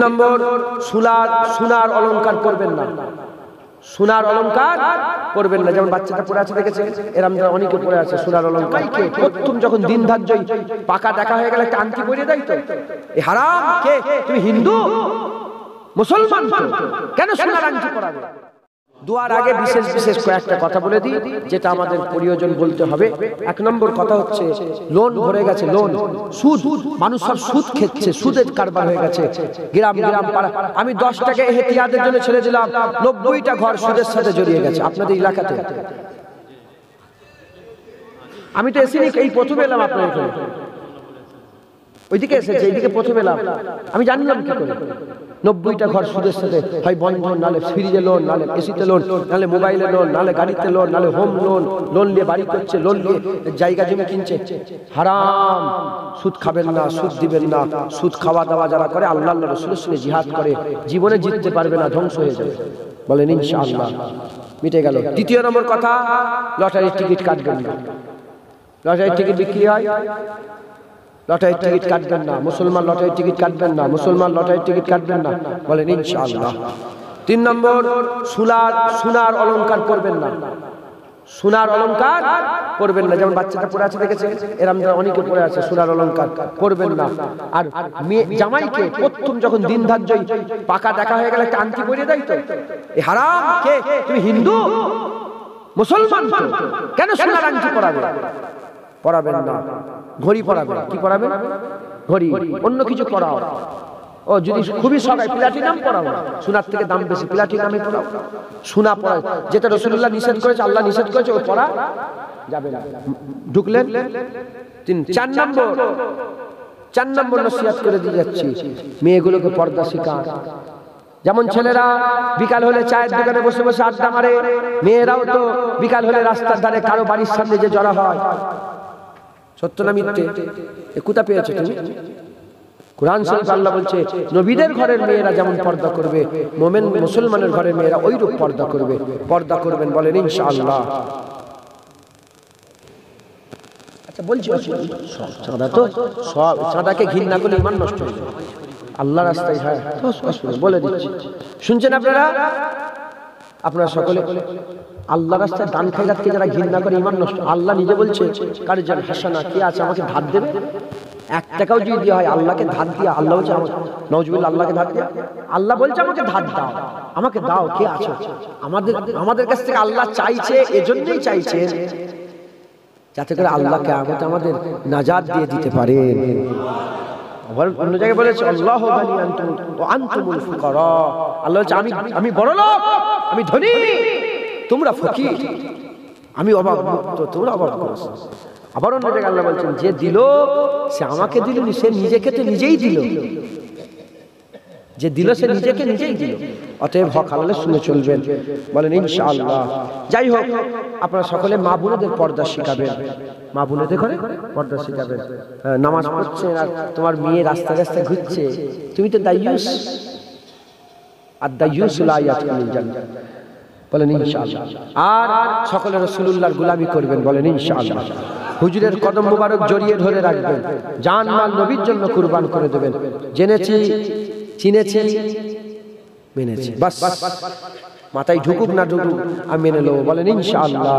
নম্বর, সোনার অলংকার করবেন না। সোনার অলংকার করবেন না। যেমন বাচ্চাটা পড়ে আছে দেখেছেন, এরম অনেকে পড়ে আছে সোনার অলংকার। প্রথম যখন দিন ধার্যই পাকা দেখা হয়ে গেলে একটা আংটি পরিয়ে দেয় তো, এই হারাম। কে তুমি? হিন্দু মুসলমান, কেন সোনার আংটি পরাবে? দোয়ার আগে বিশেষ কয়েকটা কথা বলে দিই, যেটা আমাদের প্রয়োজন বলতে হবে। এক নম্বর কথা হচ্ছে, লোন ভরে গেছে, লোন, সুদ। মানুষ সব সুদ খেচ্ছে, সুদের কারবার হয়ে গেছে গ্রাম পাড়া। আমি 10 টাকা এহতিয়াদের জন্য ছেড়ে দিলাম, 90টা ঘর সুদের সাথে জড়িয়ে গেছে আপনাদের এলাকাতে। আমি তো এসিনি, এই প্রথম এলাম আপনার এখানে, ওইদিকে এসেছে, এইদিকে প্রথম এলাম। আমি জানলাম কি করে 90টা ঘর সুদের সাথে, হয় বন্ধন, নালে ফ্রিজে লোন, নালে এসিতে লোন, নালে মোবাইলে লোন, নালে গাড়িতে লোন, নালে হোম লোন নিয়ে বাড়ি করছে, লোন নিয়ে জায়গা জমি কিনছে। হারাম। সুদ খাবেন না, সুদ দিবেন না। সুদ খাওয়া দাওয়া যারা করে, আল্লাহ রাসূলের সঙ্গে জিহাদ করে, জীবনে জিততে পারবে না, ধ্বংস হয়ে যাবে। বলেন ইনশাআল্লাহ। মিটে গেল। দ্বিতীয় নম্বর কথা, লটারির টিকিট কাটবেন না। লটারির টিকিট বিক্রি হয়, লটারির টিকিট কাটবেন না। মুসলমান লটারির টিকিট কাটবেন না, মুসলমান লটারির টিকিট কাটবেন না। বলেন ইনশাআল্লাহ। 3 নম্বর, সোনার অলংকার করবেন না। সোনার অলংকার করবেন না। যেমন বাচ্চাটা পড়ে আছে দেখেছেন, এরম অনেকে পড়ে আছে সোনার অলংকার করবেন না। আর জামাইকে প্রথম যখন দিন ধার্যই পাকা দেখা হয়ে গেলে একটা আংটি পরিয়ে দেয় তো, এই হারাম। কে তুমি? হিন্দু মুসলমান, কেন সোনার আংটি পরাবেন না। ঘড়ি পরাবেন। কি পরাবেন? ঘড়ি। অন্য কিছু পরাও। ও যদি খুবই সবাই প্লাটিনাম পরাও, সোনার থেকে দাম বেশি, প্লাটিনামে পরাও। সোনা পরা, যেটা রাসূলুল্লাহ নিষেধ করেছে, আল্লাহ নিষেধ করেছে, ও পরা যাবে না। ঢুকলেন। 4 নম্বর নসিহত করে দিয়ে যাচ্ছি, মেয়েগুলোকে পর্দা শিখান। যেমন ছেলেরা বিকাল হলে চায়ের দোকানে বসে বসে আড্ডা মারে, মেয়েরাও তো বিকাল হলে রাস্তার ধারে কারো বাড়ির সামনে যে জড়া হয়। সত্য না মিথ্যে? কোথা পেয়েছো তুমি? কুরআন শরীফ আল্লাহ বলছে, নবীদের ঘরের মেয়েরা যেমন পর্দা করবে, মুমিন মুসলমানের ঘরের মেয়েরা ওইরূপ পর্দা করবে। পর্দা করবেন। বলেন ইনশাআল্লাহ। আচ্ছা বলছি, চাঁদা তো সব, চাঁদাকে ঘৃণা করলে ঈমান নষ্ট হয়ে যাবে। আল্লাহ রাস্তায়, হ্যাঁ বলে দিচ্ছি, শুনছেন আপনারা সকলে? আল্লাহ রাস্তায় দান খয়রাতকে যারা ঘৃণা করে, ঈমান নষ্ট। আল্লাহ নিজে বলছে, কারজান হাসানা, কে আছে আমাকে ধার দেবে? 1 টাকাও যদি দেওয়া হয় আল্লাহকে ধার দিয়া, আল্লাহ বলছে নাউজুবিল্লাহ, আল্লাহকে ধার দিয়া। আল্লাহ বলছে আমাকে ধার দাও, আমাকে দাও। কে আছে? আমাদের কাছ থেকে আল্লাহ চাইছে, এজন্যই চাইছে যাতে করে আল্লাহ কিয়ামতে আমাদের নাজাত দিয়ে দিতে পারেন। আবার অন্য জায়গায় বলেছে, আল্লাহু গানি আনতুম ওয়া আনতুমুল ফুকারা। আল্লাহ বলছে, আমি বড় লোক, আমি ধনী, তোমরা ফকির। আমি অভাব মুক্ত, তোমরা অভাব করছো। আবার অন্য জায়গায় আল্লাহ বলছেন, যে দিল সে আমাকে দিলনি, সে নিজেকে তো নিজেই দিল। যে দিল সে নিজেকে নিজেই দিল। অতএব হক হালালে শুনে চলবেন। বলেন ইনশাআল্লাহ। যাই হোক, আপনারা সকলে মা বোনদের পর্দা শিখাবেন। মা বোনদের ঘরে পর্দা শিখাবেন। নামাজ পড়ছেন আর তোমার মেয়ে রাস্তায় রাস্তায় ঘুরছে, তুমি তো দায়ুস। আর দায়ুস লা ইয়াদখুলুল জান্নাহ। বলেন ইনশাআল্লাহ। আর সকলে রাসূলুল্লাহর গোলামি করবেন। বলেন ইনশাআল্লাহ। হুজুরের কদম মুবারক জড়িয়ে ধরে রাখবেন, জান মাল নবীর জন্য কুরবান করে দেবেন। জেনেছি, চিনেছি, মেনেছি, বাস। মাথায় ঢুকুক না ঢুকুক আমি মেনে নেব। বলেন ইনশাআল্লাহ।